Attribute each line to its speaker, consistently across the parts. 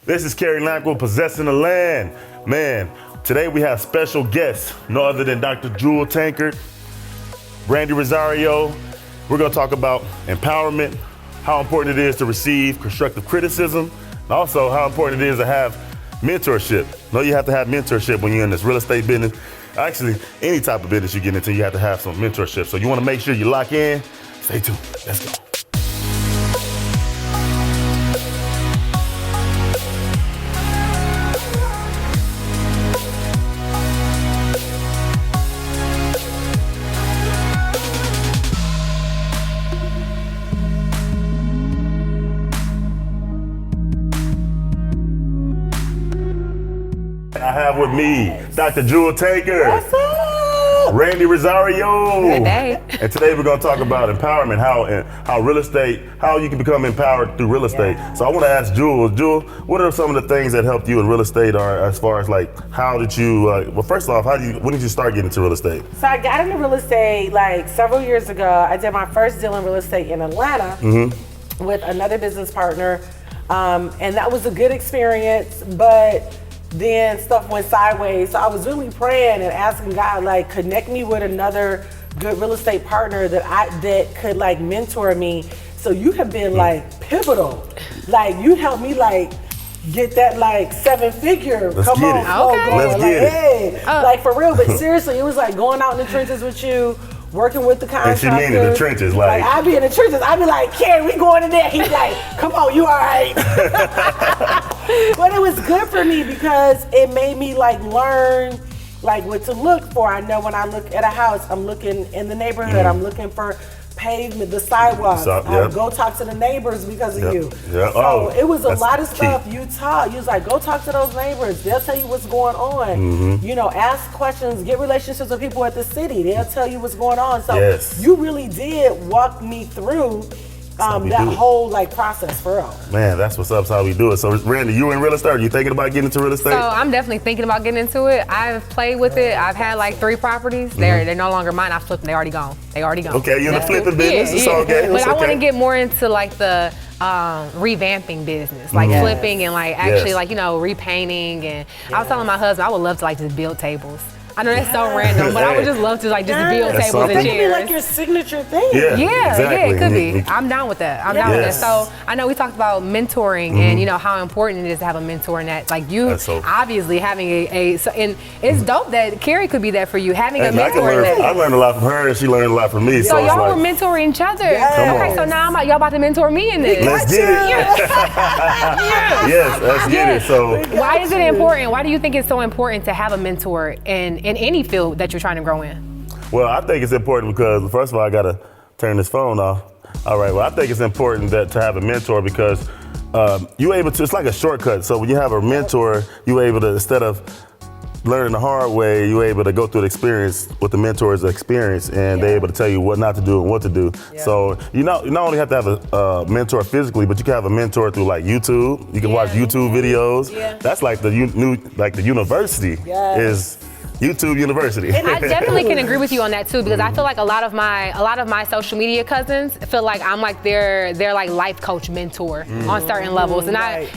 Speaker 1: This is Kerry Lampkin, Possessing the Land. Man, today we have special guests, no other than Dr. Tankard Randi Rossario. We're gonna talk about empowerment, how important it is to receive constructive criticism, and also how important it is to have mentorship. No, you have to have mentorship when you're in this real estate business. Actually, any type of business you get into, you have to have some mentorship. So you wanna make sure you lock in. Stay tuned, let's go. I have with me Dr. Tankard.
Speaker 2: What's up?
Speaker 1: Randi Rossario.
Speaker 2: Good day.
Speaker 1: And today we're going to talk about empowerment, how real estate, how you can become empowered through real estate.
Speaker 2: Yeah.
Speaker 1: So I want to ask Jewel, what are some of the things that helped you in real estate, or as far as like, how did you, well, first off, when did you start getting into real estate?
Speaker 2: So I got into real estate like several years ago. I did my first deal in real estate in Atlanta with another business partner. And that was a good experience, but then stuff went sideways. So I was really praying and asking God, like, connect me with another good real estate partner that could like mentor me. So you have been like pivotal. Like you helped me like get that like 7-figure.
Speaker 1: Let's
Speaker 2: Come
Speaker 1: get
Speaker 2: on,
Speaker 1: it.
Speaker 2: flow
Speaker 1: Okay.
Speaker 2: going.
Speaker 1: Let's
Speaker 2: Like,
Speaker 1: get it.
Speaker 2: hey, like for real. But seriously, it was like going out in the trenches with you, working with the contractors.
Speaker 1: And she mean in the trenches, like
Speaker 2: I be in the trenches. I be like, Kerry, we going in there. He's like, come on, you all right? But it was good for me because it made me like learn like what to look for. I know when I look at a house, I'm looking in the neighborhood. I'm looking for pavement, the sidewalks. I go talk to the neighbors because of you.
Speaker 1: Yeah.
Speaker 2: So it was a lot of
Speaker 1: key.
Speaker 2: stuff you taught. You was like, go talk to those neighbors. They'll tell you what's going on. You know, ask questions, get relationships with people at the city. They'll tell you what's going on. So you really did walk me through that whole like process for real.
Speaker 1: Man, that's what's up. That's how we do it. So Randi, you in real estate? Are you thinking about getting into real estate?
Speaker 3: So I'm definitely thinking about getting into it. I've played with it. I've had like 3 properties. They're no longer mine. I flipped them. They already gone.
Speaker 1: Okay, you're in the flipping business. It's okay.
Speaker 3: But I want to get more into like the revamping business, like flipping and like actually like, you know, repainting. And I was telling my husband I would love to like just build tables. I know that's so random, but I would just love to like just build tables and chairs.
Speaker 2: That could be like your signature thing.
Speaker 3: Yeah,
Speaker 1: exactly.
Speaker 3: it could be. I'm down with that. I'm down with that. So I know we talked about mentoring and you know how important it is to have a mentor, and that like you obviously having and it's dope that Kerry could be that for you, having a mentor.
Speaker 1: I learned a lot from her and she learned a lot from me.
Speaker 3: So y'all were mentoring each other. Okay, so now y'all about to mentor me in this.
Speaker 1: Let's get it. Yes, let's get it. So
Speaker 3: why is it important? Why do you think it's so important to have a mentor in any field that you're trying to grow in?
Speaker 1: Well, I think it's important because, first of all, I got to turn this phone off. All right, well, I think it's important to have a mentor because you're able to, it's like a shortcut. So when you have a mentor, you're able to, instead of learning the hard way, you're able to go through the experience with the mentor's experience, and they're able to tell you what not to do and what to do. So you not only have to have a mentor physically, but you can have a mentor through like YouTube. You can watch YouTube videos. That's like the university is YouTube University.
Speaker 3: I definitely can agree with you on that too, because I feel like a lot of my social media cousins feel like I'm like their like life coach mentor on certain levels, and I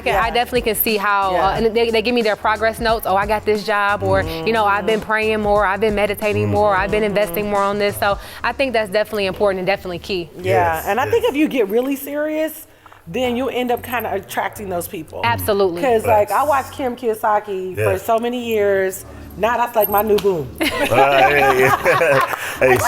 Speaker 3: definitely can see how and they give me their progress notes. Oh, I got this job, or you know, I've been praying more, I've been meditating more, I've been investing more on this. So I think that's definitely important and definitely key.
Speaker 2: And I think if you get really serious, then you end up kind of attracting those people.
Speaker 3: Absolutely.
Speaker 2: Because like I watched Kim Kiyosaki for so many years. Now that's like my new boom.
Speaker 1: Hey,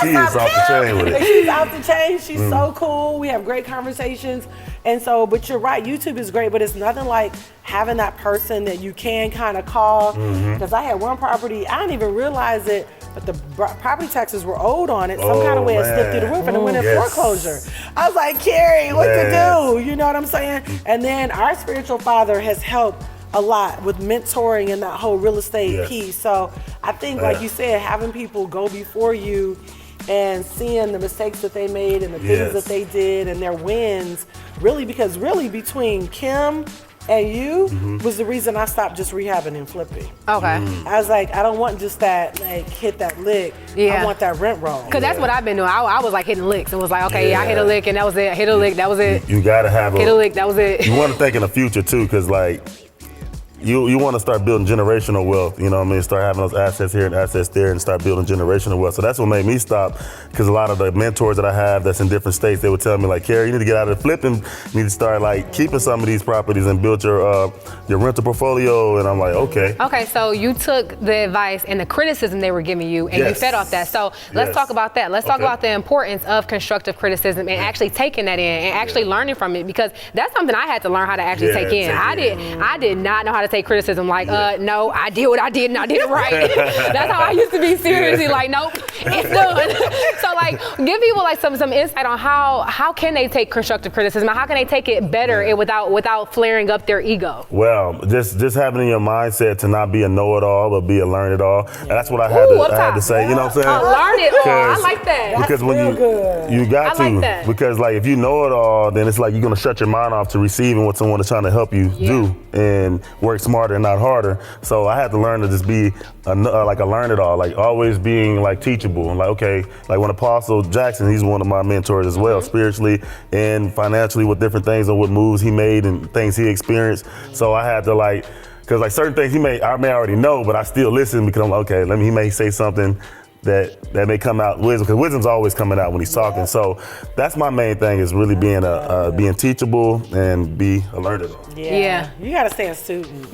Speaker 1: she is off the chain with it.
Speaker 2: She's off the chain. She's so cool. We have great conversations. And so, but you're right, YouTube is great, but it's nothing like having that person that you can kind of call. Because I had one property, I didn't even realize it, but the property taxes were owed on it. Some kind of way it slipped through the roof and it went in foreclosure. I was like, Kerry, what to do? You know what I'm saying? And then our spiritual father has helped a lot with mentoring and that whole real estate piece. So I think, like you said, having people go before you and seeing the mistakes that they made and the things that they did and their wins, really, because really between Kim and you was the reason I stopped just rehabbing and flipping.
Speaker 3: Okay.
Speaker 2: I was like, I don't want just that, like, hit that lick. I want that rent roll.
Speaker 3: Because that's what I've been doing. I was like hitting licks and was like, okay, I hit a lick and that was it. Hit a lick, that was it.
Speaker 1: You gotta have
Speaker 3: hit a lick, that was it.
Speaker 1: You want to think in the future too, because like, you want to start building generational wealth, you know what I mean? Start having those assets here and assets there and start building generational wealth. So that's what made me stop, because a lot of the mentors that I have that's in different states, they would tell me like, Kerry, you need to get out of the flipping, you need to start like keeping some of these properties and build your rental portfolio. And I'm like, okay.
Speaker 3: Okay, so you took the advice and the criticism they were giving you and you fed off that. So let's talk about that. Let's talk about the importance of constructive criticism and actually taking that in and actually learning from it, because that's something I had to learn how to actually take in. I did not know how to take criticism. Like, no, I did what I did and I did it right. That's how I used to be, seriously, like, nope, it's done. So like, give people like some insight on how can they take constructive criticism, how can they take it better and without flaring up their ego?
Speaker 1: Well, just having in your mindset to not be a know-it-all, but be a learn-it-all. And that's what I had to say, you know what I'm saying?
Speaker 3: Learn it all, I like that.
Speaker 1: Because when you got to, like, because like if you know it all, then it's like you're gonna shut your mind off to receiving what someone is trying to help you do and work smarter and not harder. So I had to learn to just be like a learn-it-all, like always being like teachable and like, okay, like when Apostle Jackson, he's one of my mentors as well, spiritually and financially, with different things and what moves he made and things he experienced. So I had to like, because like certain things I may already know, but I still listen because I'm like, okay, he may say something that may come out wisdom, because wisdom's always coming out when he's talking. So that's my main thing, is really being teachable and be a learner.
Speaker 2: You gotta stay a student.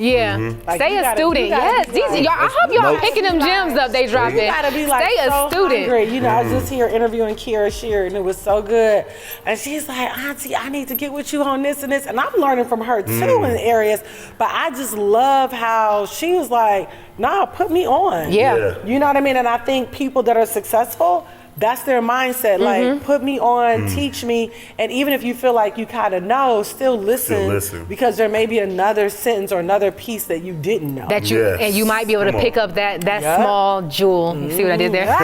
Speaker 3: Like, stay a student. Yes, I hope y'all picking them gems up they dropping.
Speaker 2: You gotta be like
Speaker 3: stay a student.
Speaker 2: Hungry. You know, I was just here interviewing Kiera Shear, and it was so good. And she's like, Auntie, I need to get with you on this and this, and I'm learning from her too in areas. But I just love how she was like, nah, put me on. You know what I mean? And I think people that are successful, that's their mindset. Like, put me on, teach me. And even if you feel like you kind of know, still listen, because there may be another sentence or another piece that you didn't know.
Speaker 3: That you and you might be able to pick up that small jewel. You see what I did there? All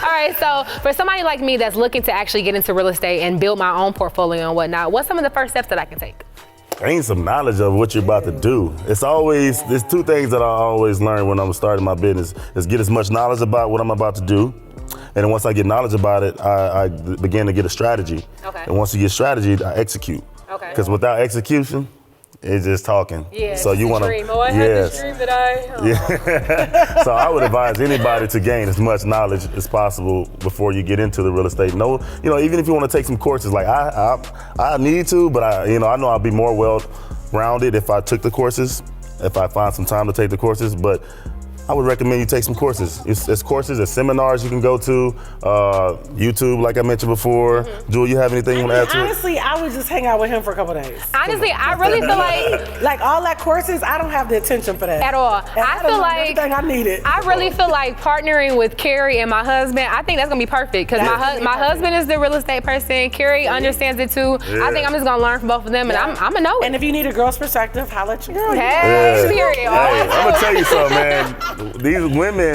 Speaker 3: right, so for somebody like me that's looking to actually get into real estate and build my own portfolio and whatnot, what's some of the first steps that I can take?
Speaker 1: Gain some knowledge of what you're about to do. There's two things that I always learn when I'm starting my business, is get as much knowledge about what I'm about to do. And then once I get knowledge about it, I begin to get a strategy. And once you get strategy, I execute. Because without execution, it's just talking. So you want to.
Speaker 3: I had this dream that I.
Speaker 1: So I would advise anybody to gain as much knowledge as possible before you get into the real estate. No, even if you want to take some courses, like I need to, but I know I'll be more well-rounded if I took the courses, if I find some time to take the courses. But I would recommend you take some courses. It's courses, it's seminars you can go to, YouTube, like I mentioned before. Jewel, you have anything you want to add to it?
Speaker 2: Honestly, I would just hang out with him for a couple days.
Speaker 3: Honestly, I really feel like
Speaker 2: all that courses, I don't have the attention for that
Speaker 3: at all. I feel like
Speaker 2: everything I needed.
Speaker 3: I really feel like partnering with Kerry and my husband. I think that's gonna be perfect, because my husband is the real estate person. Kerry understands it too. I think I'm just gonna learn from both of them, and I'm gonna know it.
Speaker 2: And if you need a girl's perspective, holla at your girl.
Speaker 3: Period.
Speaker 1: I'm gonna tell you something, man. These women,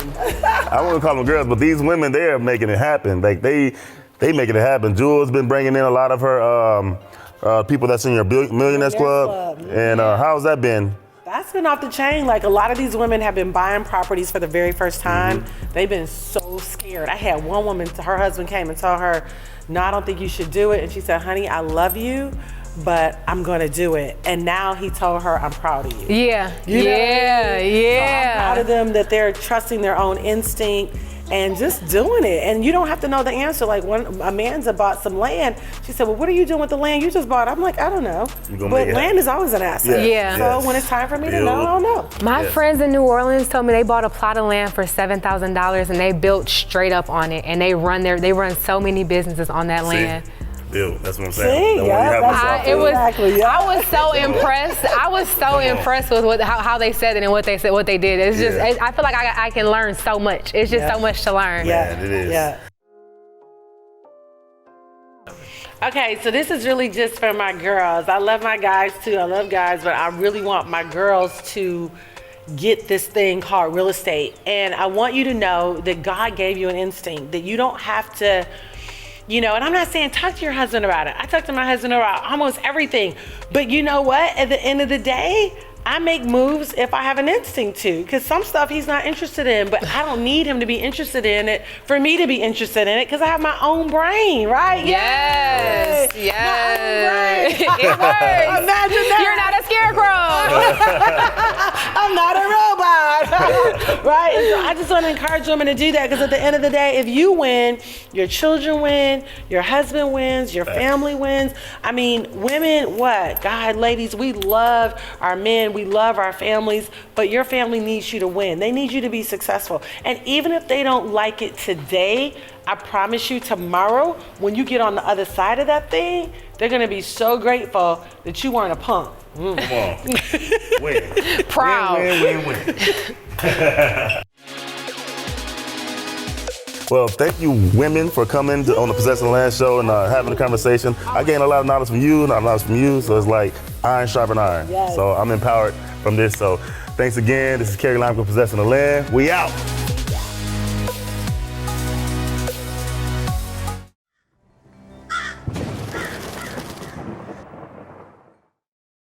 Speaker 1: I wouldn't call them girls, but these women, they're making it happen. Like they making it happen. Jewel's been bringing in a lot of her people that's in your Millionaires Club. And how's that been?
Speaker 2: That's been off the chain. Like, a lot of these women have been buying properties for the very first time. They've been so scared. I had one woman, her husband came and told her, no, I don't think you should do it. And she said, honey, I love you, but I'm gonna do it. And now he told her, I'm proud of you. You know what I mean? So I'm proud of them that they're trusting their own instinct and just doing it. And you don't have to know the answer. Like, when Amanda bought some land, she said, well, what are you doing with the land you just bought? I'm like, I don't know. But land is always an asset. So when it's time for me to know, I'll know.
Speaker 3: My friends in New Orleans told me they bought a plot of land for $7,000 and they built straight up on it. And they run so many businesses on that land.
Speaker 1: That's what I'm saying.
Speaker 3: I was so impressed. I was so impressed with how they said it and what they did. It's just, I feel like I can learn so much. It's just so much to learn.
Speaker 1: Yeah, it is.
Speaker 2: Okay, so this is really just for my girls. I love my guys too. I love guys, but I really want my girls to get this thing called real estate. And I want you to know that God gave you an instinct, that you don't have to You know, and I'm not saying talk to your husband about it. I talk to my husband about almost everything. But you know what? At the end of the day, I make moves if I have an instinct to, because some stuff he's not interested in, but I don't need him to be interested in it for me to be interested in it, because I have my own brain, right?
Speaker 3: Yes,
Speaker 2: Yay! My own brain.
Speaker 3: It works.
Speaker 2: Imagine that.
Speaker 3: You're not a scarecrow.
Speaker 2: I'm not a robot, right? And so I just want to encourage women to do that, because at the end of the day, if you win, your children win, your husband wins, your family wins. I mean, women, what? God, ladies, we love our men, we love our families, but your family needs you to win. They need you to be successful. And even if they don't like it today, I promise you tomorrow, when you get on the other side of that thing, they're going to be so grateful that you weren't a punk.
Speaker 1: Come on. Win.
Speaker 3: Proud.
Speaker 1: Win. Well, thank you, women, for coming on the Possessing the Land show and having a conversation. I gained a lot of knowledge from you, and a lot of knowledge from you, so it's like iron sharpen iron.
Speaker 2: Yes.
Speaker 1: So I'm empowered from this. So thanks again. This is Kerry Lampkin, Possessing the Land. We out.